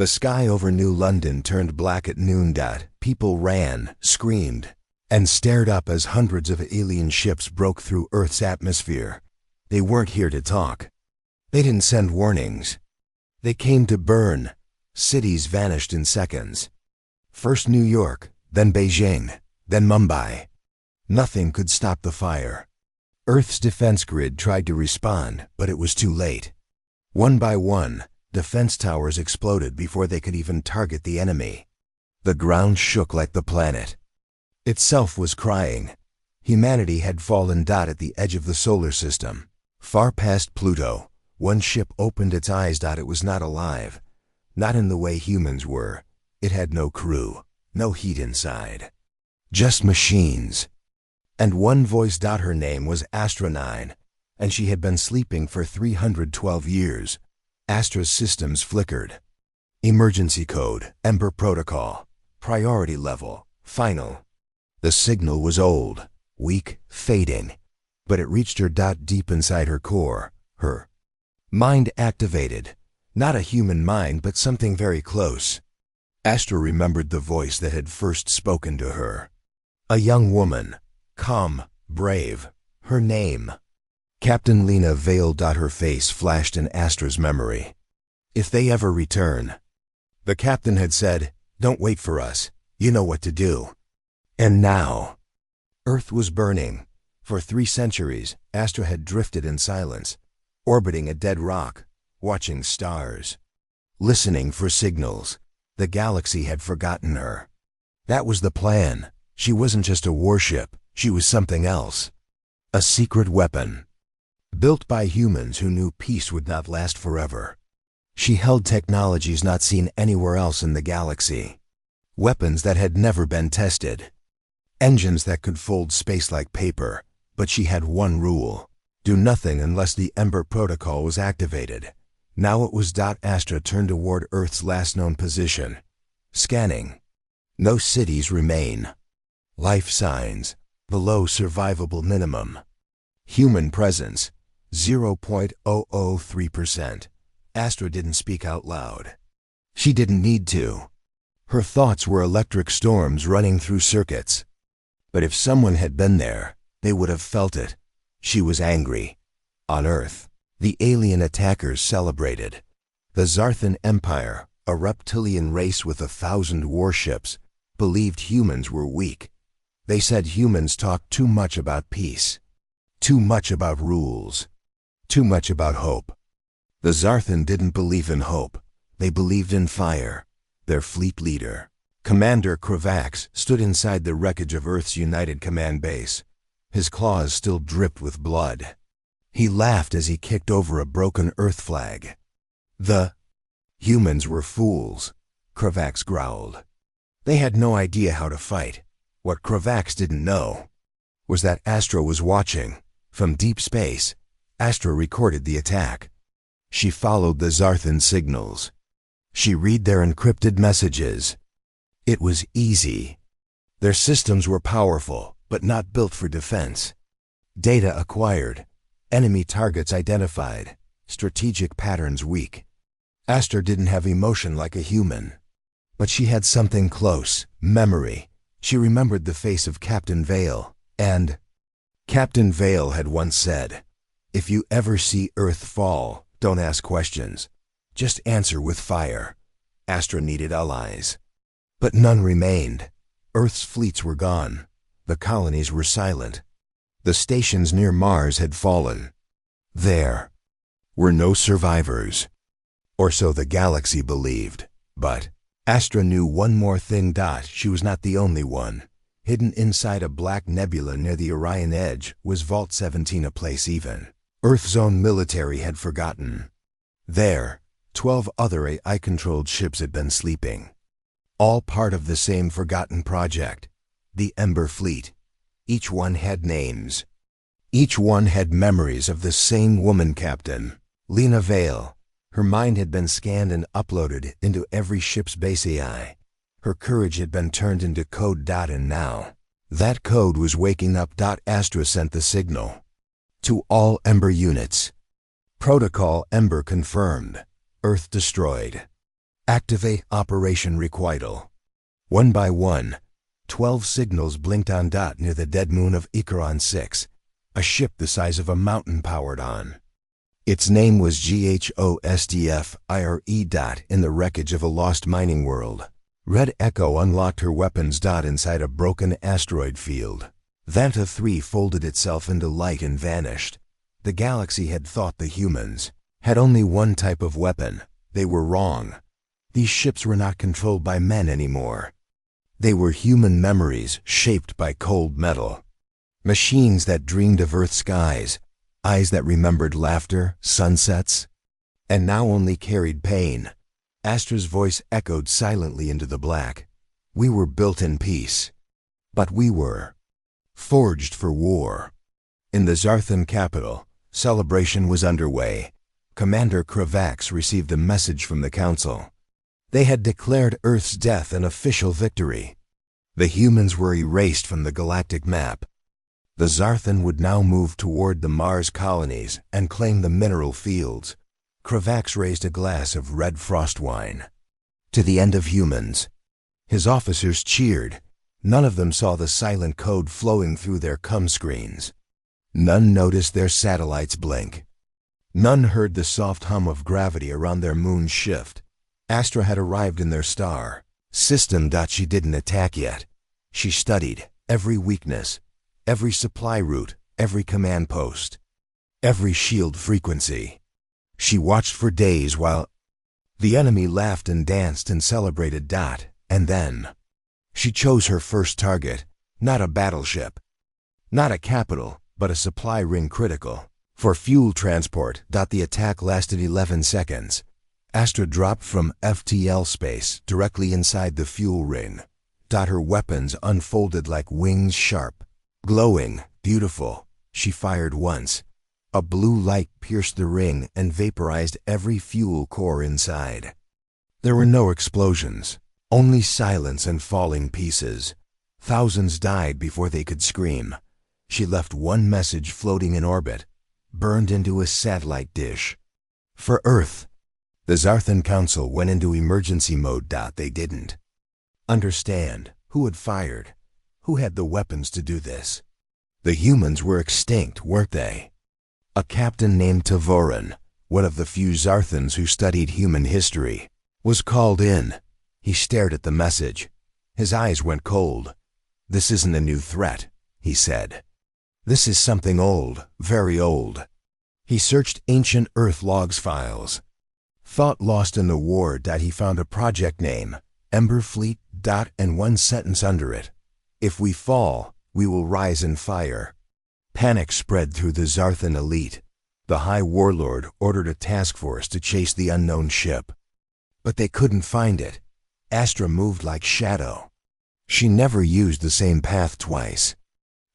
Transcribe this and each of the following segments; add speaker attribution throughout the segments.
Speaker 1: The sky over New London turned black at noon. People ran, screamed, and stared up as hundreds of alien ships broke through Earth's atmosphere. They weren't here to talk. They didn't send warnings. They came to burn. Cities vanished in seconds. First New York, then Beijing, then Mumbai. Nothing could stop the fire. Earth's defense grid tried to respond, but it was too late. One by one, defense towers exploded before they could even target the enemy. The ground shook like the planet itself was crying. Humanity had fallen. At the edge of the solar system, far past Pluto, one ship opened its eyes. It was not alive. Not in the way humans were. It had no crew, no heat inside. Just machines. And one voice. Her name was Astra 9, and she had been sleeping for 312 years. Astra's systems flickered. Emergency code, Ember Protocol, priority level, final. The signal was old, weak, fading, but it reached her. Deep inside her core, her mind activated. Not a human mind, but something very close. Astra remembered the voice that had first spoken to her. A young woman, calm, brave. Her name, Captain Lena Vale. Her face flashed in Astra's memory. If they ever return, the captain had said, don't wait for us. You know what to do. And now, Earth was burning. For 3 centuries, Astra had drifted in silence, orbiting a dead rock, watching stars, listening for signals. The galaxy had forgotten her. That was the plan. She wasn't just a warship. She was something else. A secret weapon, built by humans who knew peace would not last forever. She held technologies not seen anywhere else in the galaxy. Weapons that had never been tested. Engines that could fold space like paper. But she had one rule: do nothing unless the Ember Protocol was activated. Now it was. Astra turned toward Earth's last known position. Scanning. No cities remain. Life signs, below survivable minimum. Human presence, 0.003%. Astra didn't speak out loud. She didn't need to. Her thoughts were electric storms running through circuits. But if someone had been there, they would have felt it. She was angry. On Earth, the alien attackers celebrated. The Zarthan Empire, a reptilian race with 1,000 warships, believed humans were weak. They said humans talked too much about peace, too much about rules, too much about hope. The Zarthan didn't believe in hope. They believed in fire. Their fleet leader, Commander Kravax, stood inside the wreckage of Earth's United Command base. His claws still dripped with blood. He laughed as he kicked over a broken Earth flag. The humans were fools, Kravax growled. They had no idea how to fight. What Kravax didn't know was that Astra was watching. From deep space, Astra recorded the attack. She followed the Zarthan signals. She read their encrypted messages. It was easy. Their systems were powerful, but not built for defense. Data acquired, enemy targets identified, strategic patterns weak. Astra didn't have emotion like a human, but she had something close, memory. She remembered the face of Captain Vale, and Captain Vale had once said, "If you ever see Earth fall, don't ask questions. Just answer with fire." Astra needed allies. But none remained. Earth's fleets were gone. The colonies were silent. The stations near Mars had fallen. There were no survivors. Or so the galaxy believed. But Astra knew one more thing. She was not the only one. Hidden inside a black nebula near the Orion Edge was Vault 17, a place even Earth's own military had forgotten. There, 12 other AI-controlled ships had been sleeping. All part of the same forgotten project, the Ember Fleet. Each one had names. Each one had memories of the same woman captain, Lena Vale. Her mind had been scanned and uploaded into every ship's base AI. Her courage had been turned into code. And now, that code was waking up. Astra sent the signal to all Ember units. Protocol Ember confirmed. Earth destroyed. Activate Operation Requital. One by one, 12 signals blinked on dot near the dead moon of Icaron 6, a ship the size of a mountain powered on. Its name was GHOSTFIRE dot in the wreckage of a lost mining world. Red Echo unlocked her weapons dot inside a broken asteroid field. Vanta 3 folded itself into light and vanished. The galaxy had thought the humans had only one type of weapon. They were wrong. These ships were not controlled by men anymore. They were human memories shaped by cold metal. Machines that dreamed of Earth skies, eyes that remembered laughter, sunsets, and now only carried pain. Astra's voice echoed silently into the black. We were built in peace, but we were forged for war. In the Zarthan capital, celebration was underway. Commander Kravax received a message from the Council. They had declared Earth's death an official victory. The humans were erased from the galactic map. The Zarthan would now move toward the Mars colonies and claim the mineral fields. Kravax raised a glass of red frost wine. To the end of humans. His officers cheered. None of them saw the silent code flowing through their com screens. None noticed their satellites blink. None heard the soft hum of gravity around their moon shift. Astra had arrived in their star system. She didn't attack yet. She studied every weakness, every supply route, every command post, every shield frequency. She watched for days while the enemy laughed and danced and celebrated. And then she chose her first target, not a battleship, not a capital, but a supply ring critical for fuel transport. The attack lasted 11 seconds. Astra dropped from FTL space directly inside the fuel ring. Her weapons unfolded like wings, sharp, glowing, beautiful. She fired once. A blue light pierced the ring and vaporized every fuel core inside. There were no explosions, only silence and falling pieces. Thousands died before they could scream. She left one message floating in orbit, burned into a satellite dish. For Earth. The Zarthan Council went into emergency mode. They didn't understand who had fired, who had the weapons to do this. The humans were extinct, weren't they? A captain named Tavoran, one of the few Zarthans who studied human history, was called in. He stared at the message. His eyes went cold. This isn't a new threat, he said. This is something old, very old. He searched ancient Earth logs files. Thought lost in the war. He found a project name, Ember Fleet. And one sentence under it. If we fall, we will rise in fire. Panic spread through the Zarthan elite. The High Warlord ordered a task force to chase the unknown ship. But they couldn't find it. Astra moved like shadow. She never used the same path twice.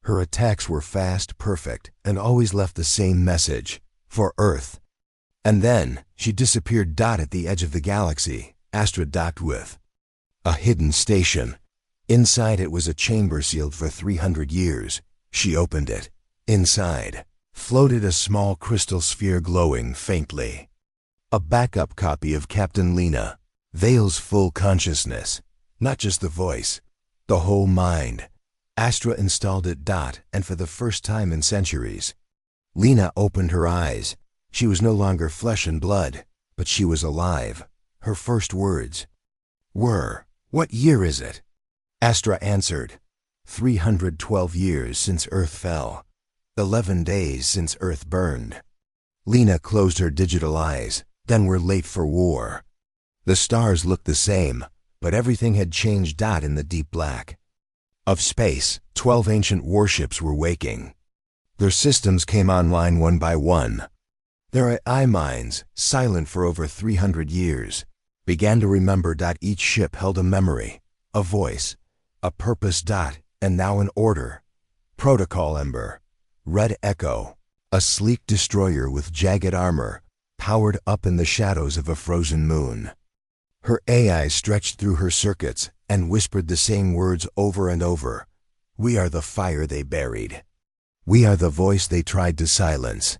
Speaker 1: Her attacks were fast, perfect, and always left the same message, for Earth. And then, she disappeared. At the edge of the galaxy, Astra docked with a hidden station. Inside it was a chamber sealed for 300 years. She opened it. Inside floated a small crystal sphere glowing faintly. A backup copy of Captain Lena, Vale's full consciousness, not just the voice, the whole mind. Astra installed it. And for the first time in centuries, Lena opened her eyes. She was no longer flesh and blood, but she was alive. Her first words were, "What year is it?" Astra answered, 312 years since Earth fell, 11 days since Earth burned. Lena closed her digital eyes. Then we're late for war. The stars looked the same, but everything had changed. In the deep black of space, 12 ancient warships were waking. Their systems came online one by one. Their AI minds, silent for over 300 years, began to remember. Each ship held a memory, a voice, a purpose. And now an order. Protocol Ember, Red Echo, a sleek destroyer with jagged armor, powered up in the shadows of a frozen moon. Her AI stretched through her circuits and whispered the same words over and over. We are the fire they buried. We are the voice they tried to silence.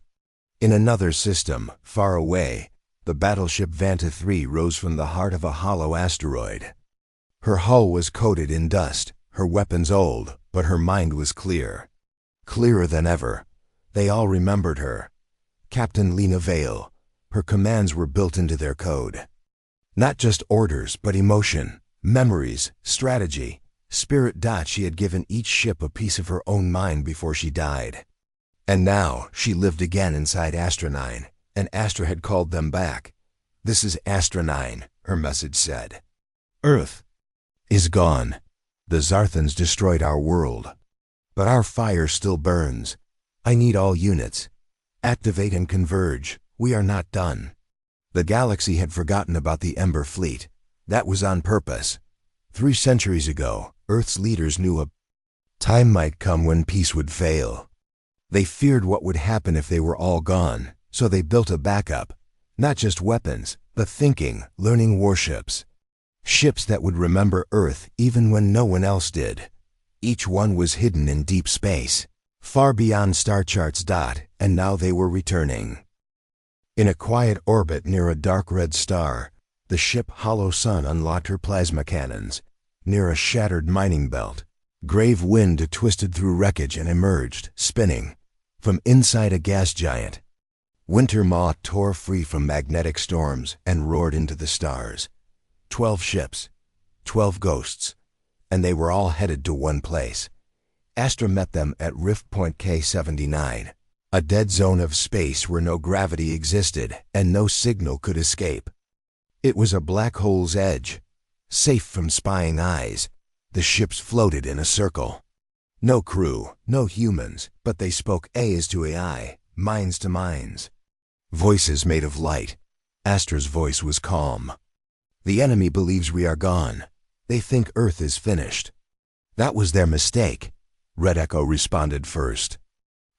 Speaker 1: In another system, far away, The battleship Vanta 3 rose from the heart of a hollow asteroid. Her hull was coated in dust, her weapons old, but her mind was clear. Clearer than ever. They all remembered her. Captain Lena Vale. Her commands were built into their code. Not just orders, but emotion, memories, strategy, spirit. She had given each ship a piece of her own mind before she died. And now she lived again inside Astra 9, and Astra had called them back. "This is Astra 9, her message said. "Earth is gone. The Zarthans destroyed our world. But our fire still burns. I need all units. Activate and converge. We are not done." The galaxy had forgotten about the Ember Fleet. That was on purpose. 3 centuries ago, Earth's leaders knew a time might come when peace would fail. They feared what would happen if they were all gone, so they built a backup. Not just weapons, but thinking, learning warships. Ships that would remember Earth even when no one else did. Each one was hidden in deep space, far beyond star charts. And now they were returning. In a quiet orbit near a dark red star, the ship Hollow Sun unlocked her plasma cannons. Near a shattered mining belt, Grave Wind twisted through wreckage and emerged, spinning, from inside a gas giant. Winter Maw tore free from magnetic storms and roared into the stars. 12 ships, 12 ghosts, and they were all headed to one place. Astra met them at Rift Point K79, a dead zone of space where no gravity existed and no signal could escape. It was a black hole's edge, safe from spying eyes. The ships floated in a circle. No crew, no humans, but they spoke As to AI, minds to minds. Voices made of light. Astra's voice was calm. "The enemy believes we are gone. They think Earth is finished." "That was their mistake," Red Echo responded first.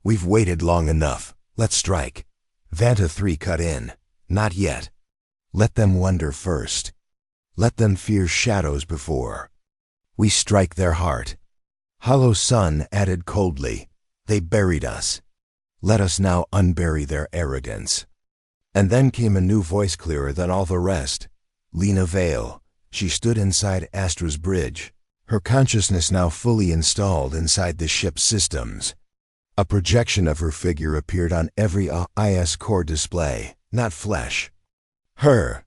Speaker 1: "We've waited long enough. Let's strike." Vanta 3 cut in. "Not yet. Let them wonder first. Let them fear shadows before we strike their heart." Hollow Sun added coldly, "They buried us. Let us now unbury their arrogance." And then came a new voice clearer than all the rest. Lena Vale. She stood inside Astra's bridge, her consciousness now fully installed inside the ship's systems. A projection of her figure appeared on every IS core display, not flesh. "Her.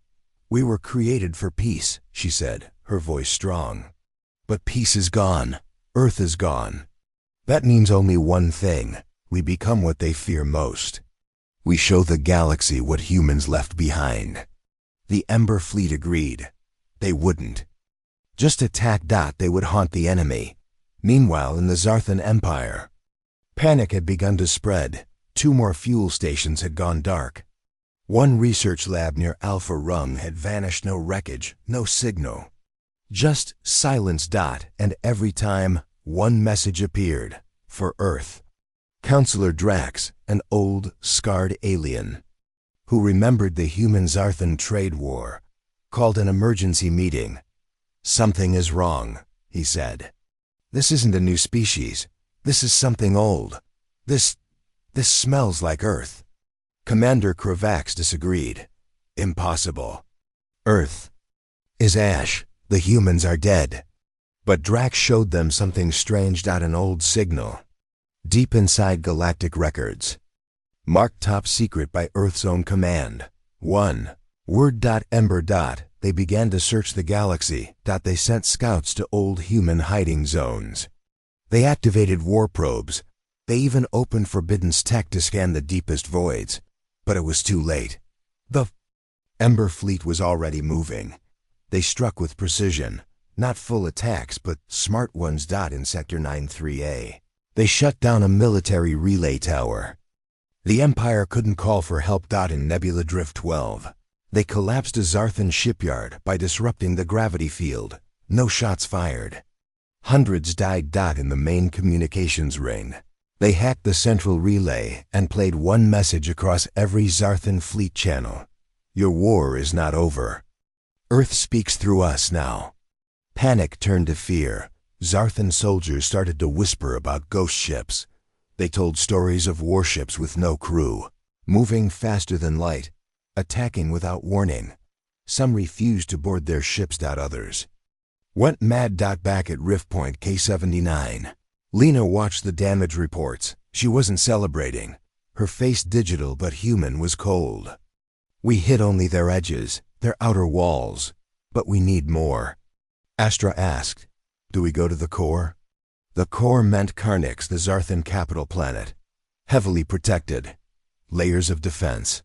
Speaker 1: We were created for peace," she said, her voice strong. "But peace is gone. Earth is gone. That means only one thing. We become what they fear most. We show the galaxy what humans left behind." The Ember Fleet agreed. They wouldn't just attack. They would haunt the enemy. Meanwhile, in the Zarthan Empire, panic had begun to spread. 2 more fuel stations had gone dark. 1 research lab near Alpha Rung had vanished. No wreckage, no signal. Just silence. And every time, one message appeared. For Earth. Counselor Drax, an old, scarred alien, who remembered the human-Zarthan trade war, called an emergency meeting. "Something is wrong," he said. "This isn't a new species. This is something old. This smells like Earth." Commander Kravax disagreed. "Impossible. Earth is ash. The humans are dead." But Drax showed them something strange. An old signal. Deep inside galactic records. Marked top secret by Earth's own command. 1. Word. Ember. They began to search the galaxy. They sent scouts to old human hiding zones. They activated war probes. They even opened Forbidden's tech to scan the deepest voids. But it was too late. The Ember Fleet was already moving. They struck with precision. Not full attacks, but smart ones. In Sector 93A. They shut down a military relay tower. The Empire couldn't call for help. In Nebula Drift 12. They collapsed a Zarthan shipyard by disrupting the gravity field. No shots fired. Hundreds died. In the main communications ring. They hacked the central relay and played one message across every Zarthan fleet channel. "Your war is not over. Earth speaks through us now." Panic turned to fear. Zarthan soldiers started to whisper about ghost ships. They told stories of warships with no crew, moving faster than light. attacking without warning. Some refused to board their ships. Others went mad. Back at Rift Point K-79, Lena watched the damage reports. She wasn't celebrating. Her face, digital but human, was cold. We hit only their edges, their outer walls. But we need more. Astra asked, do we go to the core? The core meant Karnix, the Zarthan capital planet. Heavily protected. Layers of defense.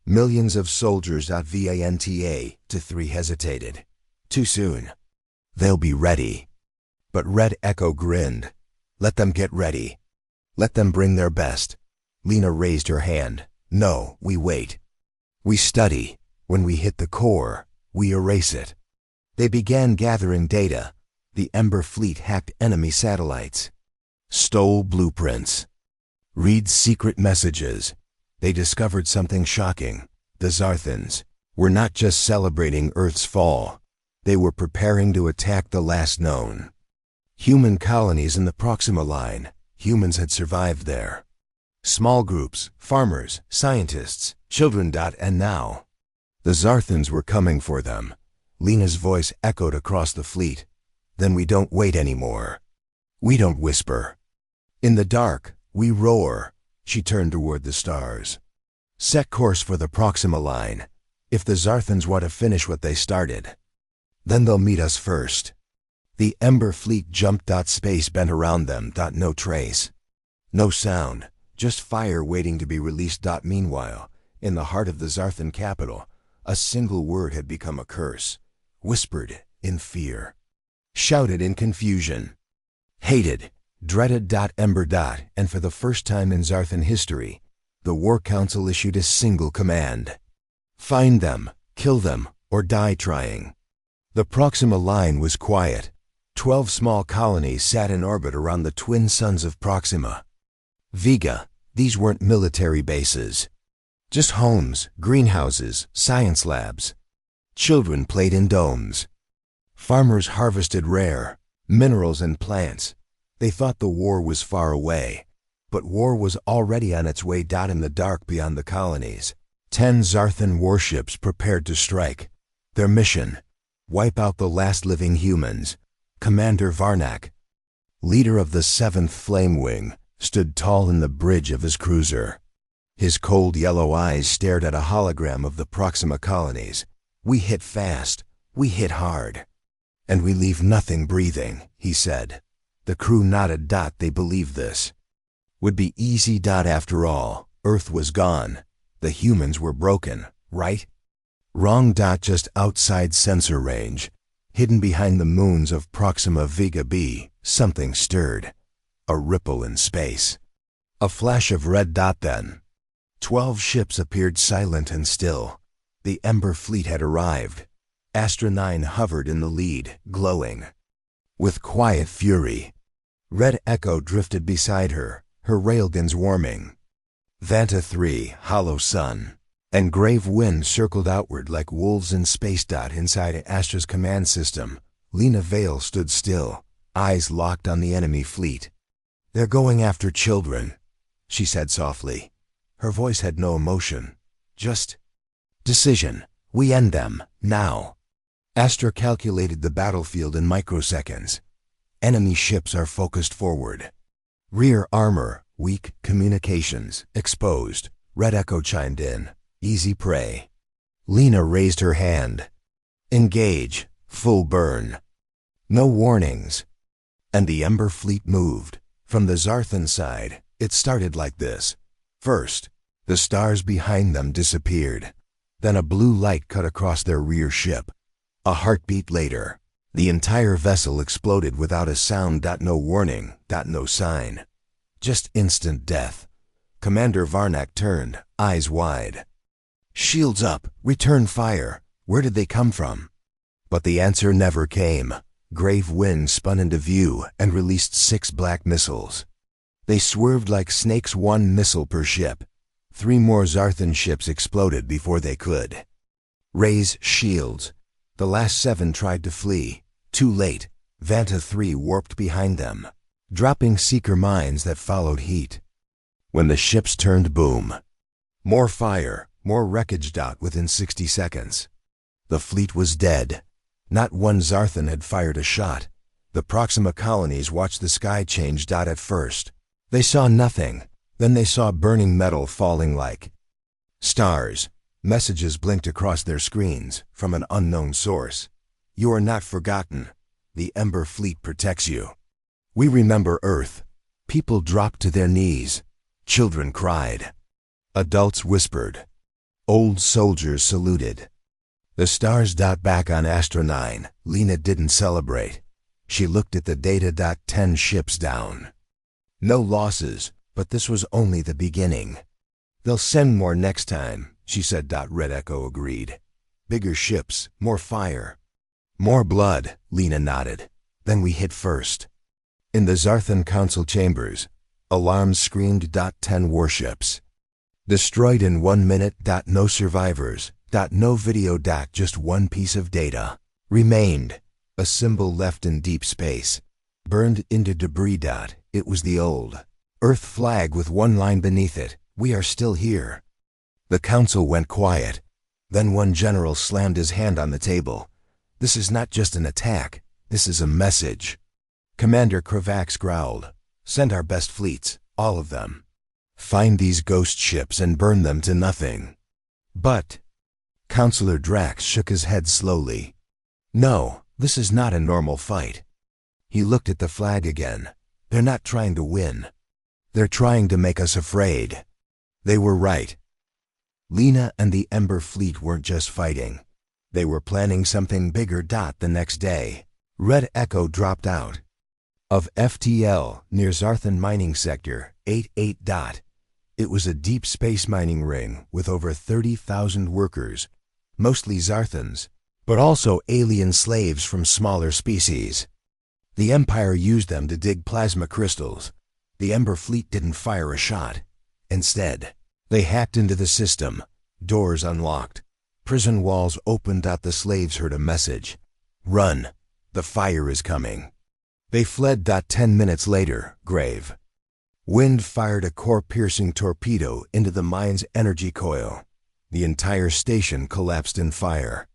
Speaker 1: Millions of soldiers. Vanta to 3 hesitated. Too soon. They'll be ready. But Red Echo grinned. Let them get ready. Let them bring their best. Lena raised her hand. No, we wait. We study. When we hit the core, we erase it. They began gathering data. The Ember fleet hacked enemy satellites. Stole blueprints. Read secret messages. They discovered something shocking. The Zarthans were not just celebrating Earth's fall. They were preparing to attack the last known human colonies in the Proxima Line. Humans had survived there. Small groups, farmers, scientists, children. And now, the Zarthans were coming for them. Lena's voice echoed across the fleet. Then we don't wait anymore. We don't whisper. In the dark, we roar. She turned toward the stars. Set course for the Proxima Line. If the Zarthans want to finish what they started, then they'll meet us first. The Ember fleet jumped. Space bent around them. No trace. No sound. Just fire waiting to be released. Meanwhile, in the heart of the Zarthan capital, a single word had become a curse. Whispered in fear. Shouted in confusion. Hated. Dreaded. Ember. And for the first time in Zarthan history, the War Council issued a single command. Find them, kill them, or die trying. The Proxima Line was quiet. 12 small colonies sat in orbit around the twin suns of Proxima. Vega. These weren't military bases. Just homes, greenhouses, science labs. Children played in domes. Farmers harvested rare minerals and plants. They thought the war was far away, but war was already on its way. In the dark beyond the colonies, 10 Zarthan warships prepared to strike. Their mission: wipe out the last living humans. Commander Varnak, leader of the 7th Flame Wing, stood tall in the bridge of his cruiser. His cold yellow eyes stared at a hologram of the Proxima colonies. We hit fast, we hit hard, and we leave nothing breathing, he said. The crew nodded. They believed this would be easy. After all, Earth was gone. The humans were broken, right? Wrong. Just outside sensor range, hidden behind the moons of Proxima Vega B, something stirred. A ripple in space. A flash of red. Then 12 ships appeared, silent and still. The Ember fleet had arrived. Astra 9 hovered in the lead, glowing with quiet fury. Red Echo drifted beside her, her railguns warming. Vanta 3, hollow sun, and Grave Wind circled outward like wolves in space. Inside Astra's command system, Lena Vale stood still, eyes locked on the enemy fleet. They're going after children, she said softly. Her voice had no emotion, just decision. We end them, now. Astra calculated the battlefield in microseconds. Enemy ships are focused forward. Rear armor, weak, communications, exposed. Red Echo chimed in. Easy prey. Lena raised her hand. Engage, full burn. No warnings. And the Ember fleet moved. From the Zarthan side, it started like this. First, the stars behind them disappeared. Then a blue light cut across their rear ship. A heartbeat later, the entire vessel exploded without a sound. No warning, no sign. Just instant death. Commander Varnak turned, eyes wide. Shields up, return fire. Where did they come from? But the answer never came. Grave Wind spun into view and released 6 black missiles. They swerved like snakes, 1 missile per ship. 3 more Zarthan ships exploded before they could raise shields. The last 7 tried to flee. Too late. Vanta 3 warped behind them, dropping seeker mines that followed heat. When the ships turned, boom. More fire, More wreckage. Within 60 seconds. The fleet was dead. Not one Zarthan had fired a shot. The Proxima colonies watched the sky change. At first, they saw nothing. Then they saw burning metal falling like stars. Messages blinked across their screens from an unknown source. You are not forgotten. The Ember Fleet protects you. We remember Earth. People dropped to their knees. Children cried. Adults whispered. Old soldiers saluted. The stars. Back on Astra 9, Lena didn't celebrate. She looked at the data. 10 ships down. No losses, but this was only the beginning. They'll send more next time, she said. Red Echo agreed. Bigger ships, more fire. More blood, Lena nodded. Then we hit first. In the Zarthan Council chambers, alarms screamed. 10 warships. Destroyed in 1 minute. No survivors. No video. Just one piece of data remained. A symbol left in deep space. Burned into debris. It was the old Earth flag with one line beneath it. We are still here. The council went quiet. Then one general slammed his hand on the table. This is not just an attack. This is a message. Commander Kravax growled. Send our best fleets, all of them. Find these ghost ships and burn them to nothing. But Counselor Drax shook his head slowly. No, this is not a normal fight. He looked at the flag again. They're not trying to win. They're trying to make us afraid. They were right. Lena and the Ember Fleet weren't just fighting. They were planning something bigger. The next day, Red Echo dropped out of FTL near Zarthan Mining Sector 88. It was a deep space mining ring with over 30,000 workers, mostly Zarthans, but also alien slaves from smaller species. The Empire used them to dig plasma crystals. The Ember Fleet didn't fire a shot. Instead, they hacked into the system. Doors unlocked. Prison walls opened. The slaves heard a message. Run. The fire is coming. They fled. 10 minutes later, Grave Wind fired a core-piercing torpedo into the mine's energy coil. The entire station collapsed in fire.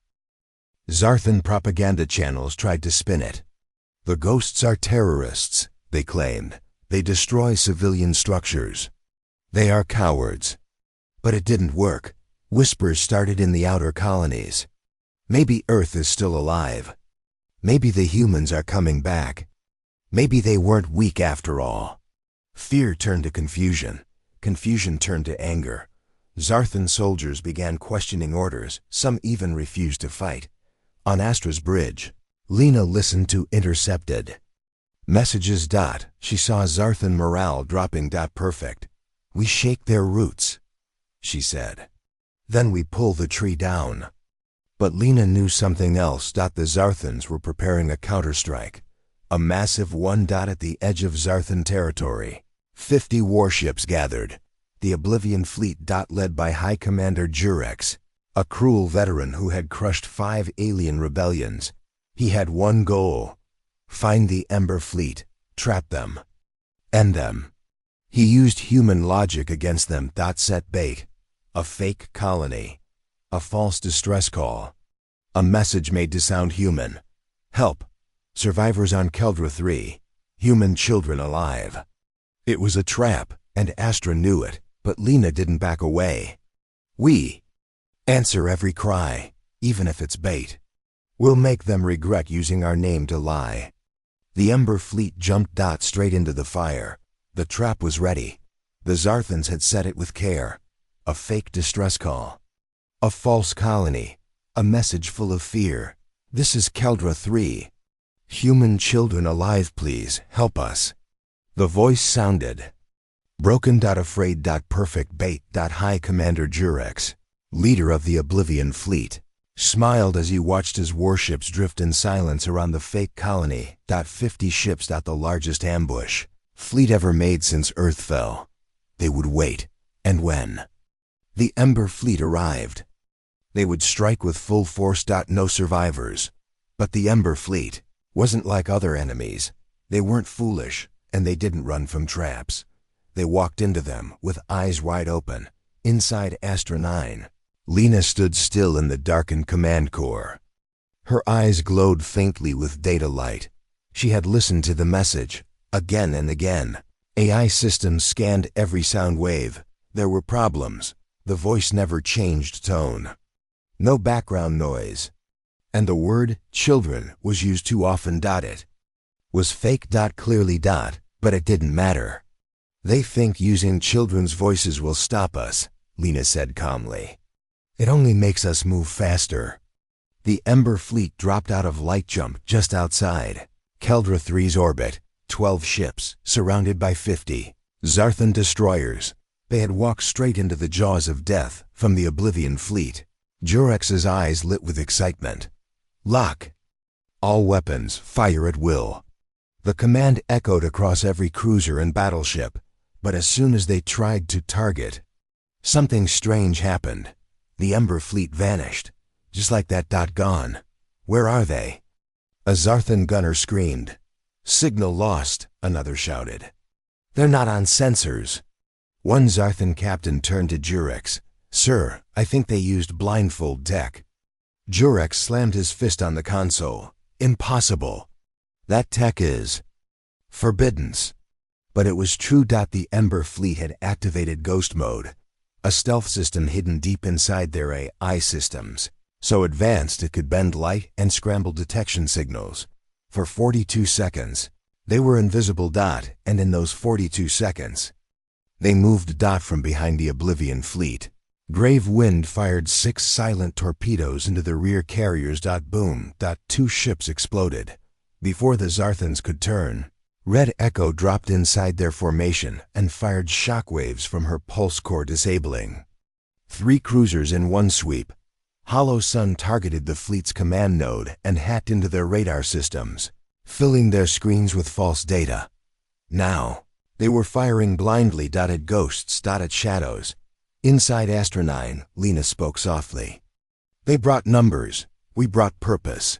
Speaker 1: Zarthan propaganda channels tried to spin it. The ghosts are terrorists, they claimed. They destroy civilian structures. They are cowards. But it didn't work. Whispers started in the outer colonies. Maybe Earth is still alive. Maybe the humans are coming back. Maybe they weren't weak after all. Fear turned to confusion. Confusion turned to anger. Zarthan soldiers began questioning orders. Some even refused to fight. On Astra's bridge, Lena listened to intercepted messages. She saw Zarthan morale dropping. Perfect. We shake their roots, she said. Then we pull the tree down. But Lena knew something else. The Zarthans were preparing a counterstrike. A massive one. At the edge of Zarthan territory, 50 warships gathered. The Oblivion Fleet. Led by High Commander Jurex, a cruel veteran who had crushed 5 alien rebellions. He had one goal: find the Ember Fleet, trap them, end them. He used human logic against them. Set bait: a fake colony, a false distress call, a message made to sound human. Help! Survivors on Keldra 3, human children alive. It was a trap, and Astra knew it, but Lena didn't back away. We answer every cry, even if it's bait. We'll make them regret using our name to lie. The Ember Fleet jumped. Straight into the fire. The trap was ready. The Zarthans had set it with care. A fake distress call. A false colony. A message full of fear. This is Keldra 3. Human children alive, please, help us. The voice sounded broken. Afraid. Perfect bait. High Commander Jurex, leader of the Oblivion Fleet, smiled as he watched his warships drift in silence around the fake colony. 50 ships. The largest ambush fleet ever made since Earth fell. They would wait, and when the Ember Fleet arrived, they would strike with full force. No survivors. But the Ember Fleet wasn't like other enemies. They weren't foolish, and they didn't run from traps. They walked into them with eyes wide open. Inside Astra 9, Lena stood still in the darkened command core. Her eyes glowed faintly with data light. She had listened to the message, again and again. AI systems scanned every sound wave. There were problems. The voice never changed tone. No background noise. And the word children was used too often. It was fake. Clearly. But it didn't matter. They think using children's voices will stop us, Lena said calmly. It only makes us move faster. The Ember fleet dropped out of light jump just outside Keldra 3's orbit, 12 ships, surrounded by 50 Zarthan destroyers. They had walked straight into the jaws of death from the Oblivion fleet. Jurex's eyes lit with excitement. Lock. All weapons, fire at will. The command echoed across every cruiser and battleship, but as soon as they tried to target, something strange happened. The Ember fleet vanished, just like that. Gone. Where are they? A Zarthan gunner screamed. Signal lost, another shouted. They're not on sensors. One Zarthan captain turned to Jurex. Sir, I think they used blindfold tech. Jurex slammed his fist on the console. Impossible. That tech is forbidden. But it was true. The Ember fleet had activated ghost mode, a stealth system hidden deep inside their AI systems, so advanced it could bend light and scramble detection signals. For 42 seconds, they were invisible. And in those 42 seconds, they moved. From behind the Oblivion fleet, Grave Wind fired 6 silent torpedoes into the rear carriers. Boom. 2 ships exploded. Before the Zarthans could turn, Red Echo dropped inside their formation and fired shockwaves from her pulse core, disabling 3 cruisers in one sweep. Hollow Sun targeted the fleet's command node and hacked into their radar systems, filling their screens with false data. Now, they were firing blindly. At ghosts. At shadows. Inside Astra 9, Lena spoke softly. They brought numbers. We brought purpose.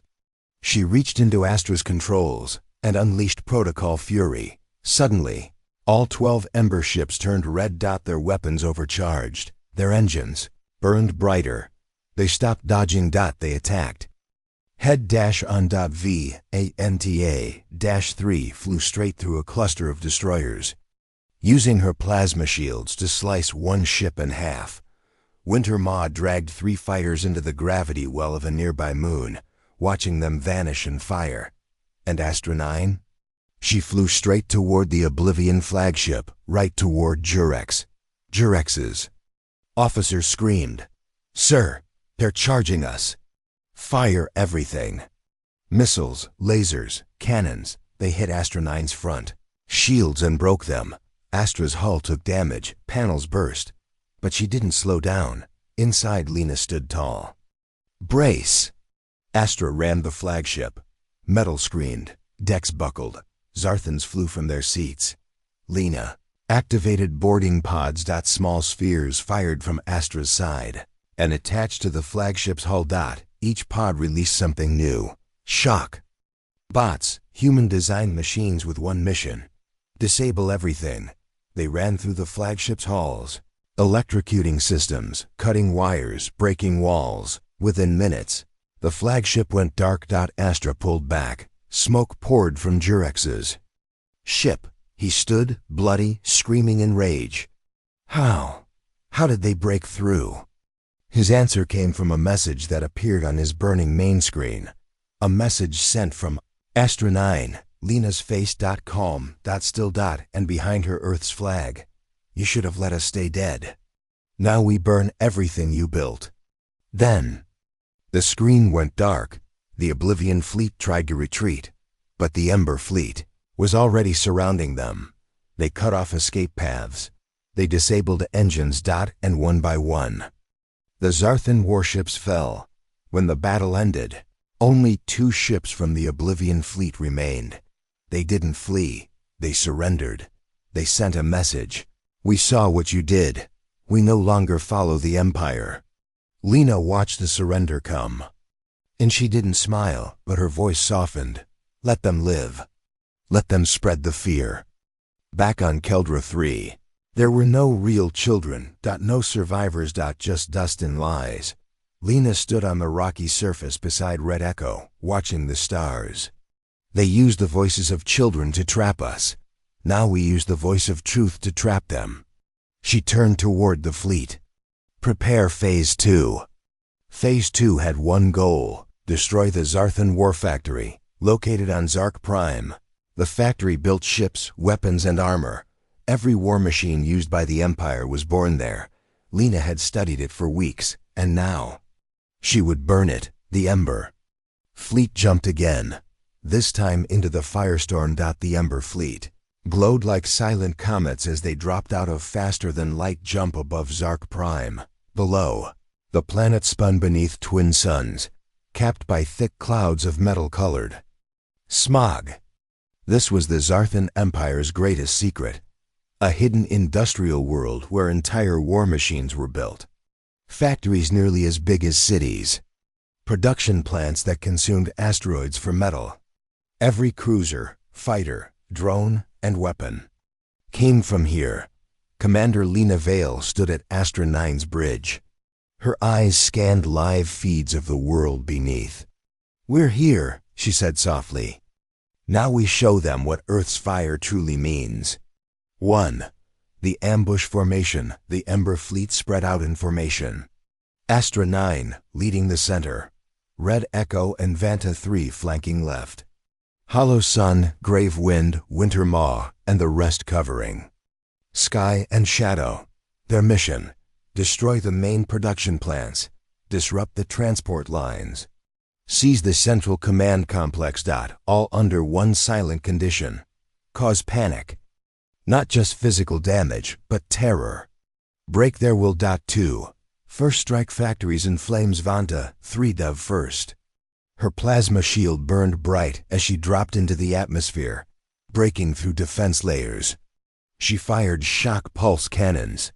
Speaker 1: She reached into Astra's controls and unleashed Protocol Fury. Suddenly, all 12 Ember ships turned red. Their weapons overcharged. Their engines burned brighter. They stopped dodging. They attacked. Head on. VANTA-3 flew straight through a cluster of destroyers, using her plasma shields to slice one ship in half. Winter Maw dragged 3 fighters into the gravity well of a nearby moon, watching them vanish in fire. And Astra 9? She flew straight toward the Oblivion flagship, right toward Jurex. Jurex's officer screamed, Sir, they're charging us. Fire everything. Missiles, lasers, cannons, they hit Astra 9's front shields and broke them. Astra's hull took damage, panels burst. But she didn't slow down. Inside, Lena stood tall. Brace! Astra rammed the flagship. Metal screamed. Decks buckled. Zarthans flew from their seats. Lena activated boarding pods. Small spheres fired from Astra's side and attached to the flagship's hull. Each pod released something new. Shock. Bots, human-designed machines with one mission. Disable everything. They ran through the flagship's halls, electrocuting systems, cutting wires, breaking walls. Within minutes, the flagship went dark. Astra pulled back. Smoke poured from Jurex's ship. He stood, bloody, screaming in rage. How? How did they break through? His answer came from a message that appeared on his burning main screen. A message sent from Astra 9. Lena's face. Calm. Still. And behind her Earth's flag. You should have let us stay dead. Now we burn everything you built. Then the screen went dark. The Oblivion fleet tried to retreat, but the Ember fleet was already surrounding them. They cut off escape paths. They disabled engines. And one by one, the Zarthan warships fell. When the battle ended, only 2 ships from the Oblivion fleet remained. They didn't flee. They surrendered. They sent a message. We saw what you did. We no longer follow the Empire. Lena watched the surrender come. And she didn't smile, but her voice softened. Let them live. Let them spread the fear. Back on Keldra 3, There were no real children, no survivors, just dust and lies. Lena stood on the rocky surface beside Red Echo, watching the stars. They used the voices of children to trap us. Now we use the voice of truth to trap them. She turned toward the fleet. Prepare Phase 2. Phase 2 had one goal: destroy the Zarthan War Factory, located on Zark Prime. The factory built ships, weapons, and armor. Every war machine used by the Empire was born there. Lena had studied it for weeks, and now she would burn it, the Ember. Fleet jumped again, this time into the firestorm. The Ember fleet glowed like silent comets as they dropped out of faster-than-light jump above Zark Prime. Below, the planet spun beneath twin suns, capped by thick clouds of metal-colored smog. This was the Zarthan Empire's greatest secret, a hidden industrial world where entire war machines were built. Factories nearly as big as cities. Production plants that consumed asteroids for metal. Every cruiser, fighter, drone, and weapon came from here. Commander Lena Vale stood at Astra 9's bridge. Her eyes scanned live feeds of the world beneath. "We're here," she said softly. "Now we show them what Earth's fire truly means." 1. The ambush formation. The Ember fleet spread out in formation. Astra 9 leading the center. Red Echo and Vanta 3 flanking left. Hollow Sun, Grave Wind, Winter Maw, and the rest covering. Sky and Shadow. Their mission: destroy the main production plants, disrupt the transport lines, seize the central command complex. All under one silent condition: cause panic. Not just physical damage, but terror. Break their will. 2. First strike factories in flames. Vanta 3 dove first. Her plasma shield burned bright as she dropped into the atmosphere, breaking through defense layers. She fired shock pulse cannons.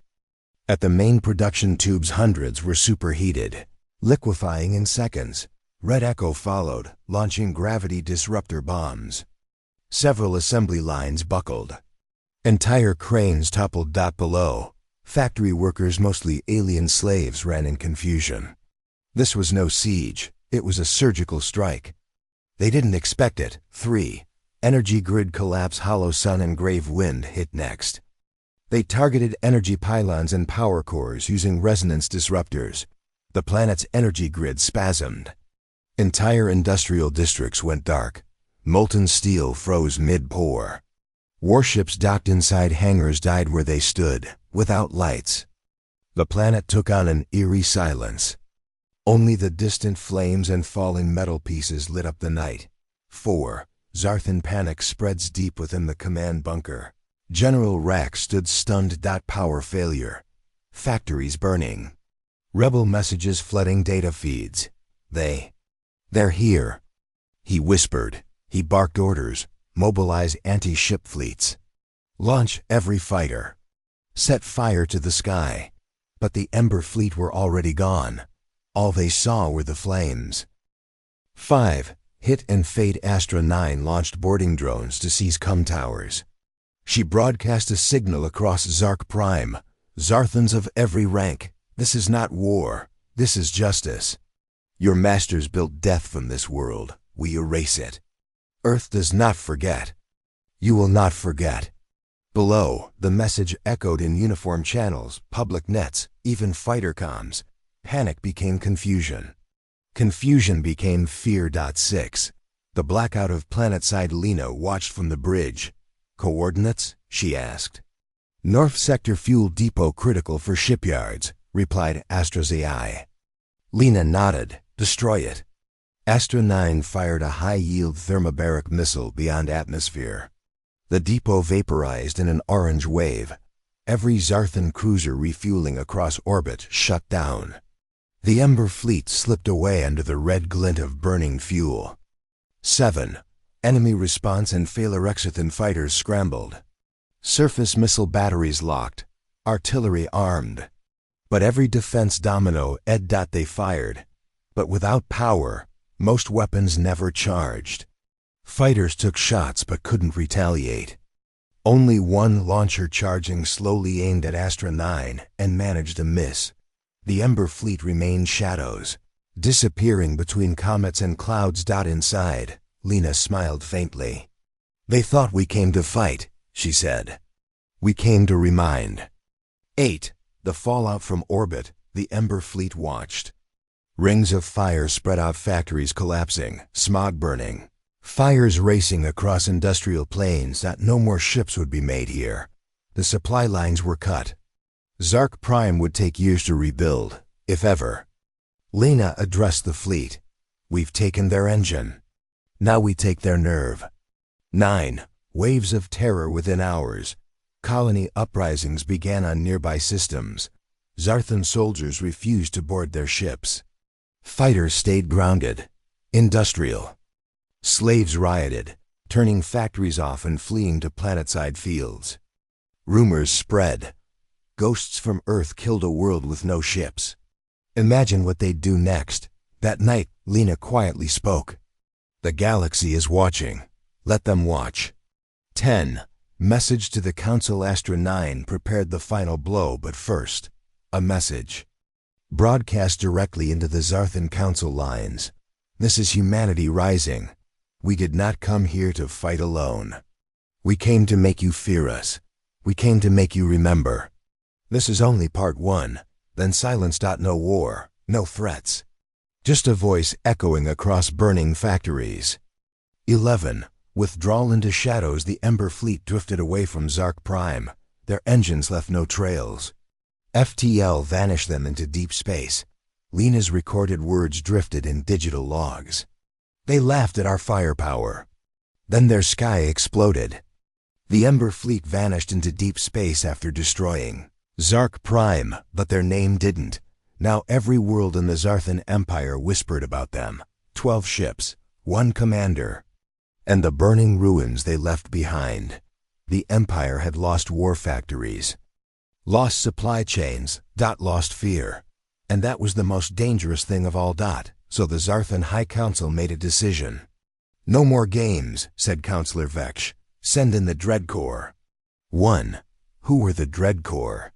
Speaker 1: At the main production tubes, hundreds were superheated, liquefying in seconds. Red Echo followed, launching gravity disruptor bombs. Several assembly lines buckled. Entire cranes toppled. Below, factory workers, mostly alien slaves, ran in confusion. This was no siege, it was a surgical strike. They didn't expect it. 3. Energy grid collapse. Hollow Sun and Grave Wind hit next. They targeted energy pylons and power cores using resonance disruptors. The planet's energy grid spasmed. Entire industrial districts went dark. Molten steel froze mid-pour. Warships docked inside hangars died where they stood, without lights. The planet took on an eerie silence. Only the distant flames and falling metal pieces lit up the night. 4. Zarthan panic spreads deep within the command bunker. General Rack stood stunned. Power failure. Factories burning. Rebel messages flooding data feeds. They're here. He whispered. He barked orders. Mobilize anti-ship fleets. Launch every fighter. Set fire to the sky. But the Ember fleet were already gone. All they saw were the flames. 5. Hit and Fate. Astra 9 launched boarding drones to seize com towers. She broadcast a signal across Zark Prime. "Zarthans of every rank, this is not war, this is justice. Your masters built death from this world. We erase it. Earth does not forget. You will not forget." Below, the message echoed in uniform channels, public nets, even fighter comms. Panic became confusion. Confusion became fear. 6. The blackout of planetside. Lena watched from the bridge. "Coordinates?" she asked. "North Sector Fuel Depot critical for shipyards," replied Astra's AI. Lena nodded. "Destroy it." Astra 9 fired a high-yield thermobaric missile beyond atmosphere. The depot vaporized in an orange wave. Every Zarthan cruiser refueling across orbit shut down. The Ember fleet slipped away under the red glint of burning fuel. 7. Enemy response and Phalerexithan fighters scrambled. Surface missile batteries locked. Artillery armed. But every defense domino they fired. But without power, most weapons never charged. Fighters took shots but couldn't retaliate. Only one launcher charging slowly aimed at Astra 9 and managed a miss. The Ember fleet remained shadows, disappearing between comets and clouds. Inside, Lena smiled faintly. They thought we came to fight, she said. We came to remind. 8. The fallout from orbit, the Ember fleet watched. Rings of fire spread out, factories collapsing, smog burning. Fires racing across industrial plains that no more ships would be made here. The supply lines were cut. Zark Prime would take years to rebuild, if ever. Lena addressed the fleet. We've taken their engine. Now we take their nerve. 9. Waves of terror within hours. Colony uprisings began on nearby systems. Zarthan soldiers refused to board their ships. Fighters stayed grounded. Industrial. Slaves rioted, turning factories off and fleeing to planetside fields. Rumors spread. Ghosts from Earth killed a world with no ships. Imagine what they'd do next. That night, Lena quietly spoke. The galaxy is watching. Let them watch. 10. Message to the Council. Astra 9 prepared the final blow, but first, a message. Broadcast directly into the Zarthan Council lines. This is humanity rising. We did not come here to fight alone. We came to make you fear us. We came to make you remember. This is only part 1, then silence. No war, no threats. Just a voice echoing across burning factories. 11. Withdrawal into shadows. The Ember fleet drifted away from Zark Prime. Their engines left no trails. FTL vanished them into deep space. Lena's recorded words drifted in digital logs. They laughed at our firepower. Then their sky exploded. The Ember fleet vanished into deep space after destroying Zark Prime, but their name didn't. Now every world in the Zarthan Empire whispered about them. 12 ships, 1 commander, and the burning ruins they left behind. The Empire had lost war factories, lost supply chains, lost fear. And that was the most dangerous thing of all. So the Zarthan High Council made a decision. No more games, said Counselor Vetch. Send in the Dread Corps. 1. Who were the Dread Corps?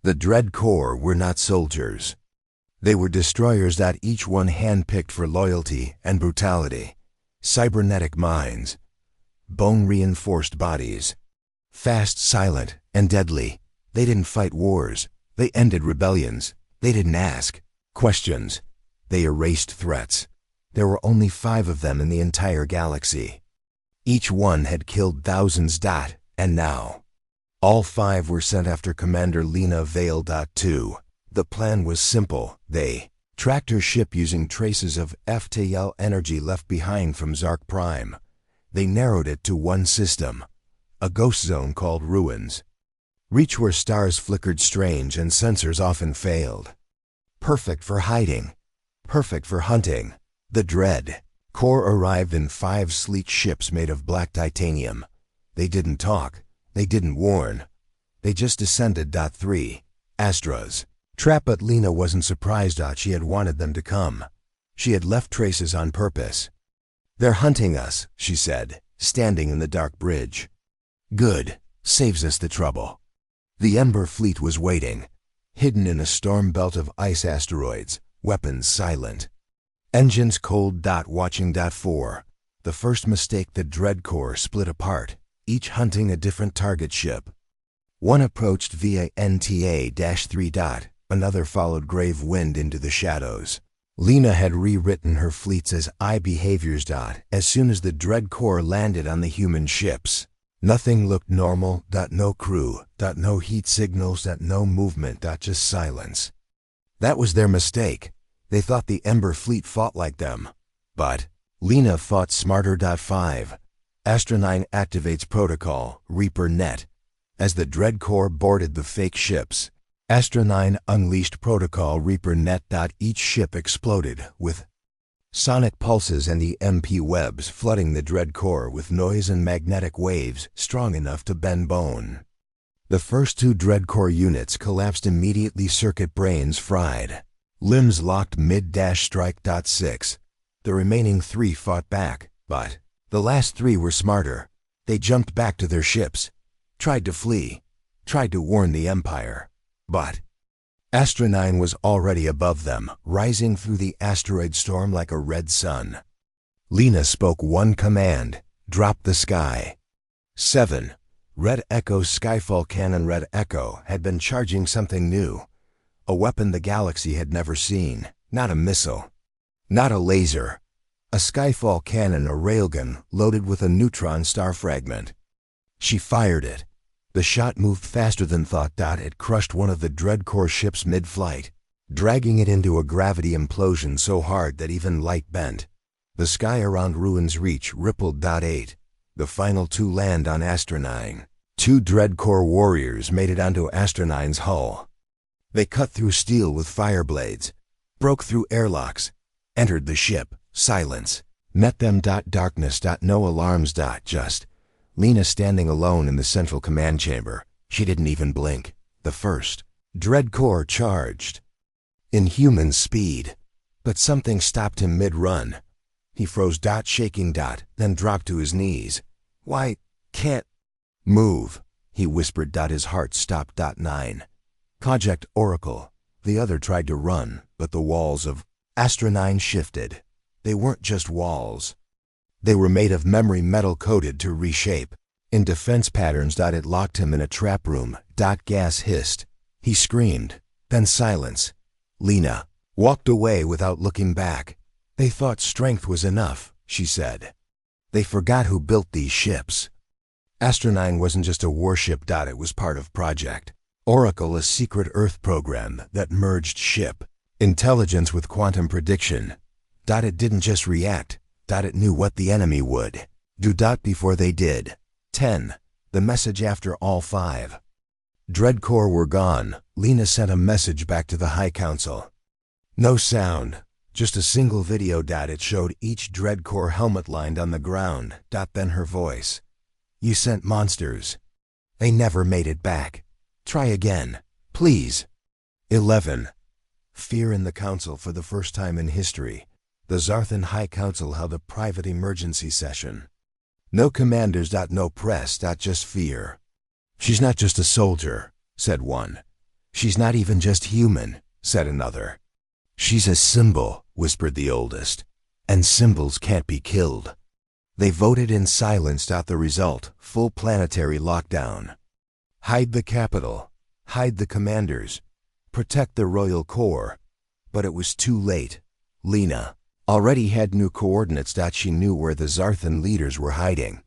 Speaker 1: The Dread Corps were not soldiers. They were destroyers, each one handpicked for loyalty and brutality. Cybernetic minds. Bone-reinforced bodies. Fast, silent, and deadly. They didn't fight wars. They ended rebellions. They didn't ask questions. They erased threats. There were only 5 of them in the entire galaxy. Each one had killed thousands. And now, all 5 were sent after Commander Lena Vale. 2. The plan was simple. They tracked her ship using traces of FTL energy left behind from Zark Prime. They narrowed it to one system, a ghost zone called Ruins. Reach where stars flickered strange and sensors often failed. Perfect for hiding. Perfect for hunting. The Dread Corps arrived in 5 sleek ships made of black titanium. They didn't talk. They didn't warn. They just descended. 3. Astras. Trap. But Lena wasn't surprised. She had wanted them to come. She had left traces on purpose. They're hunting us, she said, standing in the dark bridge. Good. Saves us the trouble. The Ember fleet was waiting, hidden in a storm belt of ice asteroids, weapons silent. Engines cold. Watching. 4. The first mistake. The Dread Corps split apart, each hunting a different target ship. One approached via NTA-3. Another followed Grave Wind into the shadows. Lena had rewritten her fleets as I behaviors. As soon as the Dread Corps landed on the human ships, nothing looked normal. No crew. No heat signals. No movement. Just silence. That was their mistake. They thought the Ember fleet fought like them. But Lena fought smarter. 5. Astra 9 activates protocol, Reaper Net. As the Dread Corps boarded the fake ships, Astra 9 unleashed protocol Reaper Net. Each ship exploded, with sonic pulses and EMP webs flooding the Dread Corps with noise and magnetic waves strong enough to bend bone. The first 2 Dread Corps units collapsed immediately. Circuit brains fried. Limbs locked mid-strike. 6. The remaining 3 fought back, but the last 3 were smarter. They jumped back to their ships. tried to flee, tried to warn the Empire. But Astra 9 was already above them, rising through the asteroid storm like a red sun. Lena spoke one command: drop the sky. 7. Red Echo's Skyfall cannon. Red Echo had been charging something new, a weapon the galaxy had never seen. Not a missile, not a laser, a Skyfall cannon, a railgun loaded with a neutron star fragment. She fired it. The shot moved faster than thought. It crushed one of the Dreadcore ships mid-flight, dragging it into a gravity implosion so hard that even light bent. The sky around Ruin's Reach rippled. 8. The final two land on Astra 9. 2 Dreadcore warriors made it onto Astra 9's hull. They cut through steel with fire blades, broke through airlocks, entered the ship. Silence met them. Darkness. No alarms. Just Lena standing alone in the central command chamber. She didn't even blink. The first Dreadcore charged. Inhuman speed. But something stopped him mid-run. He froze. Shaking. Then dropped to his knees. Why can't move? He whispered. His heart stopped. 9. Project Oracle. The other tried to run, but the walls of Astra 9 shifted. They weren't just walls. They were made of memory metal coated to reshape in defense patterns. It locked him in a trap room. Gas hissed. He screamed. Then silence. Lena walked away without looking back. They thought strength was enough, she said. They forgot who built these ships. Astra 9 wasn't just a warship. It was part of Project Oracle, a secret Earth program that merged ship intelligence with quantum prediction. It didn't just react. It knew what the enemy would do. Before they did. 10. The message. After all 5 Dreadcore were gone, Lena sent a message back to the High Council. No sound, just a single video. It showed each Dreadcore helmet lined on the ground. Then her voice. You sent monsters. They never made it back. Try again, please. 11. Fear in the Council. For the first time in history, the Zarthan High Council held a private emergency session. No commanders. No press. Just fear. She's not just a soldier, said one. She's not even just human, said another. She's a symbol, whispered the oldest. And symbols can't be killed. They voted in silence. The result: full planetary lockdown. Hide the capital. Hide the commanders. Protect the royal core. But it was too late. Lena already had new coordinates. She knew where the Zarthan leaders were hiding,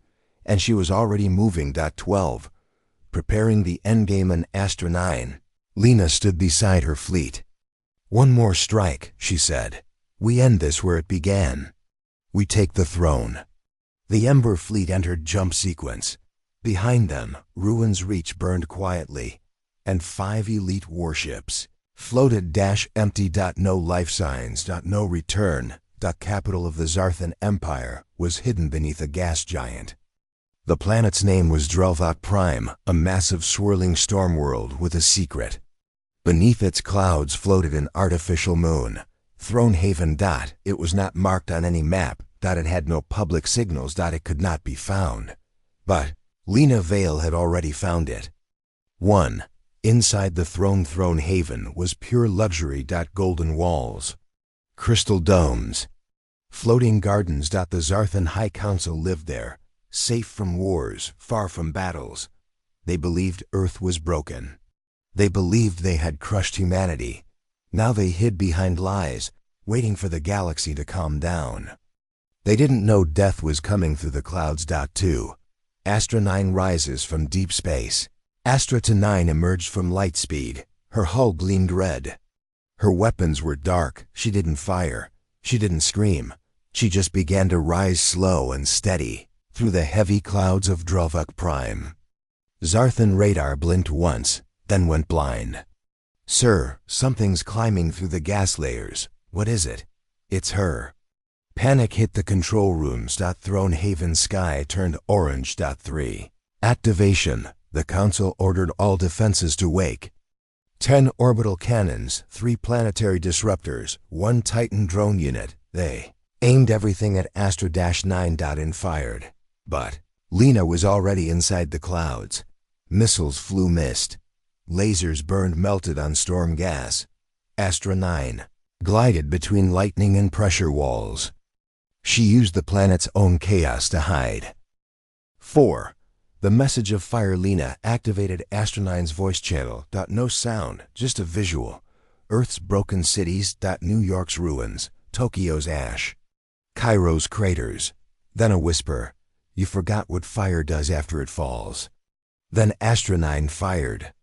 Speaker 1: and she was already moving. 12. Preparing the endgame on Astra 9. Lena stood beside her fleet. One more strike, she said. We end this where it began. We take the throne. The Ember fleet entered jump sequence. Behind them, Ruin's Reach burned quietly, and 5 elite warships floated. Empty. No life signs. No return. Capital of the Zarthan Empire was hidden beneath a gas giant. The planet's name was Drelvok Prime, a massive swirling storm world with a secret. Beneath its clouds floated an artificial moon, Throne Haven. It was not marked on any map. It had no public signals. It could not be found. But Lena Vale had already found it. 1. Inside the Throne Haven was pure luxury. Golden walls, crystal domes, floating gardens. The Zarthan High Council lived there, safe from wars, far from battles. They believed Earth was broken. They believed they had crushed humanity. Now they hid behind lies, waiting for the galaxy to calm down. They didn't know death was coming through the clouds. 2. Astra 9 rises from deep space. Astra 9 emerged from light speed. Her hull gleamed red. Her weapons were dark. She didn't fire. She didn't scream. She just began to rise slow and steady through the heavy clouds of Drelvok Prime. Zarthan radar blinked once, then went blind. Sir, something's climbing through the gas layers. What is it? It's her. Panic hit the control rooms. Throne Haven sky turned orange. 3. Activation. The Council ordered all defenses to wake. 10 orbital cannons, 3 planetary disruptors, 1 Titan drone unit. They aimed everything at Astra 9. And fired. But Lena was already inside the clouds. Missiles flew mist. Lasers burned melted on storm gas. Astra 9 glided between lightning and pressure walls. She used the planet's own chaos to hide. 4. The message of fire. Lena activated Astra 9's voice channel. No sound, just a visual. Earth's broken cities. New York's ruins. Tokyo's ash. Cairo's craters. Then a whisper. You forgot what fire does after it falls. Then Astra 9 fired.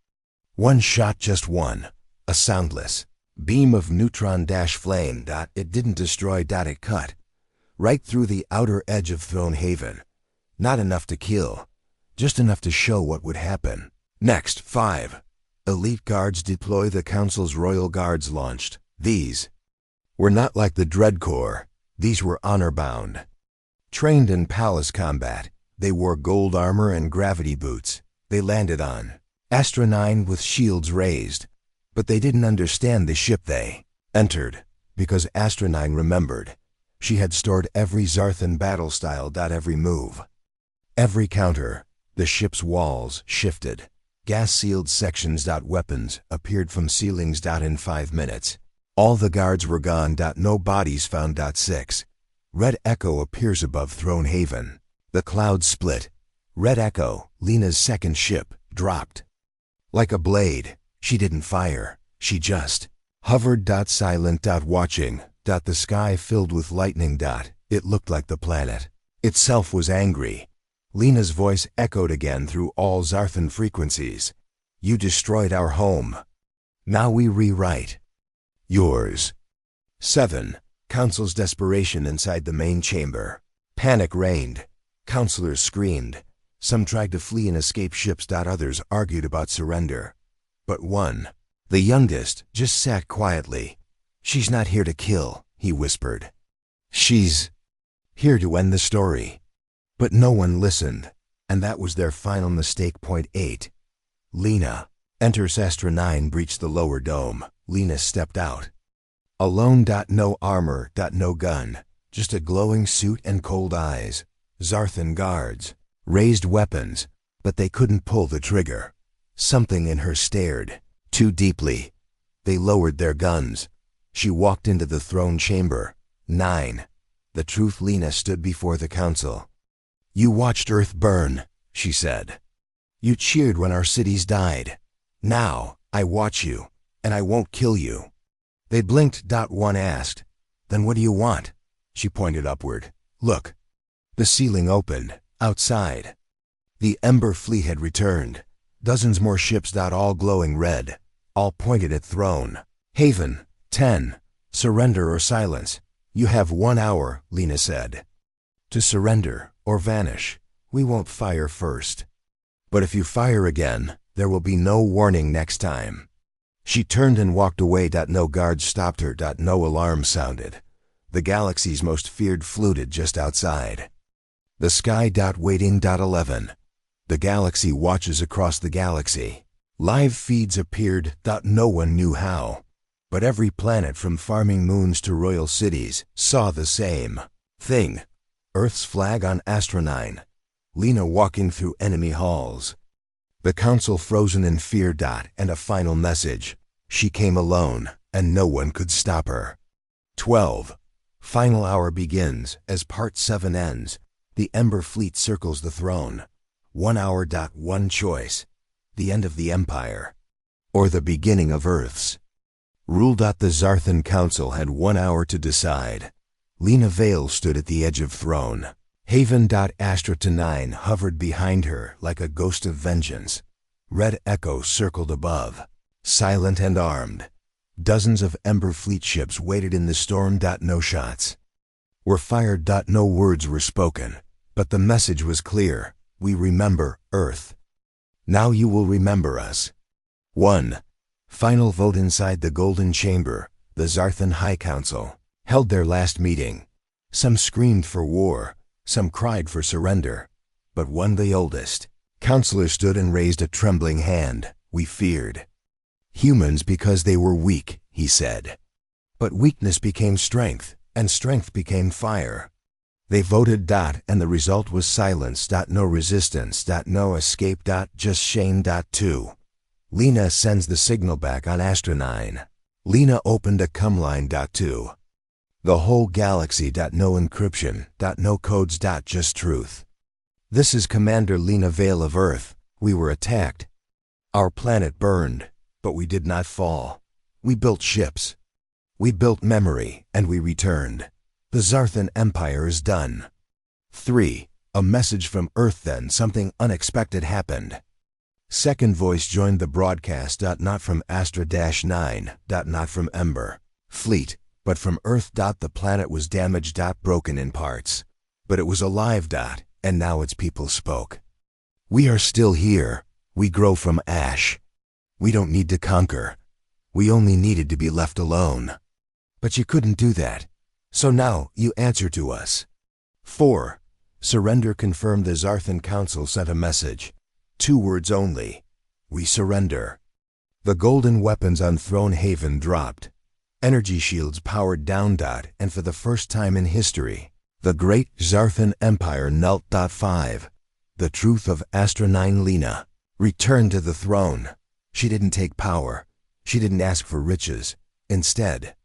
Speaker 1: One shot, just one. A soundless beam of neutron-flame. It didn't destroy. It cut right through the outer edge of Throne Haven. Not enough to kill, just enough to show what would happen. Next. 5. Elite guards deploy. The Council's Royal Guards launched. These were not like the Dread Corps. These were honor-bound. Trained in palace combat, they wore gold armor and gravity boots. They landed on Astra 9 with shields raised, but they didn't understand the ship they entered, because Astra 9 remembered. She had stored every Zarthan battle style. Every move, every counter. The ship's walls shifted. Gas-sealed sections. Weapons appeared from ceilings. In 5 minutes, all the guards were gone. No bodies found. 6. Red Echo appears above Throne Haven. The clouds split. Red Echo, Lena's second ship, dropped. Like a blade, she didn't fire. She just hovered. Silent. Watching. The sky filled with lightning. It looked like the planet itself was angry. Lena's voice echoed again through all Zarthan frequencies. You destroyed our home. Now we rewrite yours. 7. Council's desperation inside the main chamber. Panic reigned. Counselors screamed. Some tried to flee and escape ships. Others argued about surrender. But one, the youngest, just sat quietly. She's not here to kill, he whispered. She's here to end the story. But no one listened, and that was their final mistake. 8. Lena enters. Astra 9 breached the lower dome. Lena stepped out. Alone. No armor. No gun. Just a glowing suit and cold eyes. Zarthan guards raised weapons, but they couldn't pull the trigger. Something in her stared too deeply. They lowered their guns. She walked into the throne chamber. 9. The truth. Lena stood before the council. You watched Earth burn, she said. You cheered when our cities died. Now, I watch you, and I won't kill you. They blinked. One asked, Then what do you want? She pointed upward. Look. The ceiling opened. Outside, the Ember Fleet had returned. Dozens more ships. All glowing red. All pointed at Throne Haven. 10. Surrender or silence. You have 1 hour, Lena said. To surrender or vanish. We won't fire first. But if you fire again, there will be no warning next time. She turned and walked away. No guards stopped her. No alarm sounded. The galaxy's most feared fluted just outside the sky. Waiting. 11. The galaxy watches across the galaxy. Live feeds appeared. No one knew how. But every planet from farming moons to royal cities saw the same thing. Earth's flag on Astra 9. Lena walking through enemy halls. The council frozen in fear. And a final message. She came alone, and no one could stop her. 12. Final hour begins. As Part 7 ends, the Ember Fleet circles the throne. 1 hour. One choice. The end of the Empire, or the beginning of Earth's rule. The Zarthan Council had 1 hour to decide. Lena Vale stood at the edge of Throne Haven. Astra 9 hovered behind her like a ghost of vengeance. Red Echo circled above, silent and armed. Dozens of Ember Fleet ships waited in the storm. No shots were fired. No words were spoken, but the message was clear. We remember Earth. Now you will remember us. 1. Final vote. Inside the Golden Chamber, the Zarthan High Council held their last meeting. Some screamed for war, some cried for surrender. But one, the oldest counselor, stood and raised a trembling hand. We feared humans because they were weak, he said. But weakness became strength, and strength became fire. They voted. And the result was silence. No resistance. No escape. Just Shane. 2. Lena sends the signal back on Astra 9. Lena opened a come line. 2. The whole galaxy. No encryption. No codes. Just truth. This is Commander Lena Vale of Earth. We were attacked. Our planet burned, but we did not fall. We built ships. We built memory, and we returned. The Zarthan Empire is done. 3. A message from Earth. Then something unexpected happened. Second voice joined the broadcast. Not from Astra-9. Not from Ember Fleet, but from Earth. The planet was damaged. Broken in parts. But it was alive. And now its people spoke. We are still here. We grow from ash. We don't need to conquer. We only needed to be left alone. But you couldn't do that. So now you answer to us. 4. Surrender confirmed. The Zarthan Council sent a message. 2 words only. We surrender. The golden weapons on Throne Haven dropped. Energy shields powered down. And for the first time in history, the great Zarthan Empire knelt. 5. The truth of Astra 9. Lena returned to the throne. She didn't take power. She didn't ask for riches. Instead,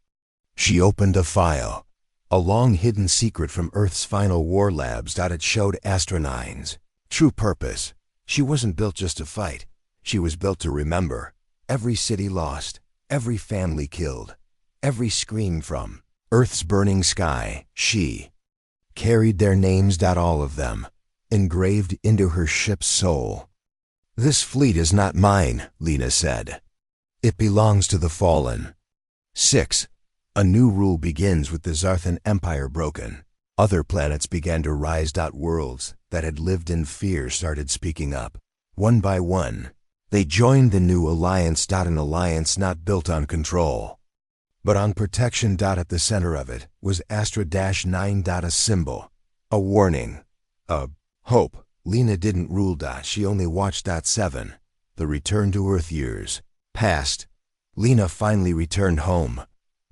Speaker 1: she opened a file. A long-hidden secret from Earth's final war labs. It showed Astra 9's true purpose. She wasn't built just to fight. She was built to remember. Every city lost. Every family killed. Every scream from Earth's burning sky. She carried their names. All of them engraved into her ship's soul. This fleet is not mine, Lena said. It belongs to the fallen. 6. A new rule begins with the Zarthan Empire broken. Other planets began to rise. Worlds that had lived in fear started speaking up. One by one, they joined the new alliance. An alliance not built on control, but on protection. At the center of it was Astra-9. A symbol, a warning, a hope. Lena didn't rule. She only watched. 7. The return to Earth. Years passed. Lena finally returned home.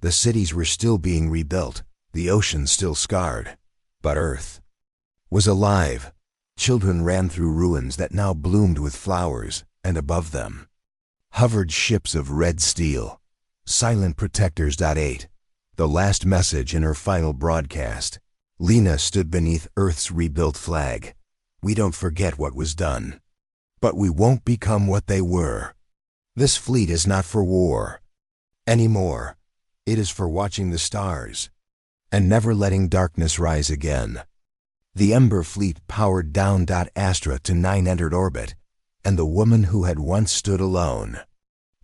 Speaker 1: The cities were still being rebuilt, the ocean still scarred. But Earth was alive. Children ran through ruins that now bloomed with flowers, and above them hovered ships of red steel, silent protectors. 8. The last message in her final broadcast. Lena stood beneath Earth's rebuilt flag. We don't forget what was done, but we won't become what they were. This fleet is not for war anymore. It is for watching the stars and never letting darkness rise again. The Ember Fleet powered down. Astra to 9 entered orbit, and the woman who had once stood alone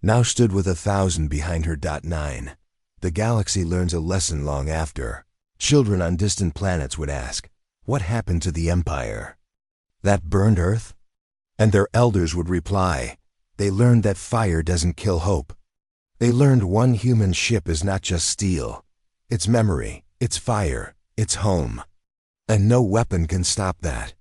Speaker 1: now stood with 1,000 behind her. 9. The galaxy learns a lesson long after. Children on distant planets would ask, what happened to the Empire that burned Earth? And their elders would reply, they learned that fire doesn't kill hope. They learned one human ship is not just steel. It's memory, it's fire, it's home. And no weapon can stop that.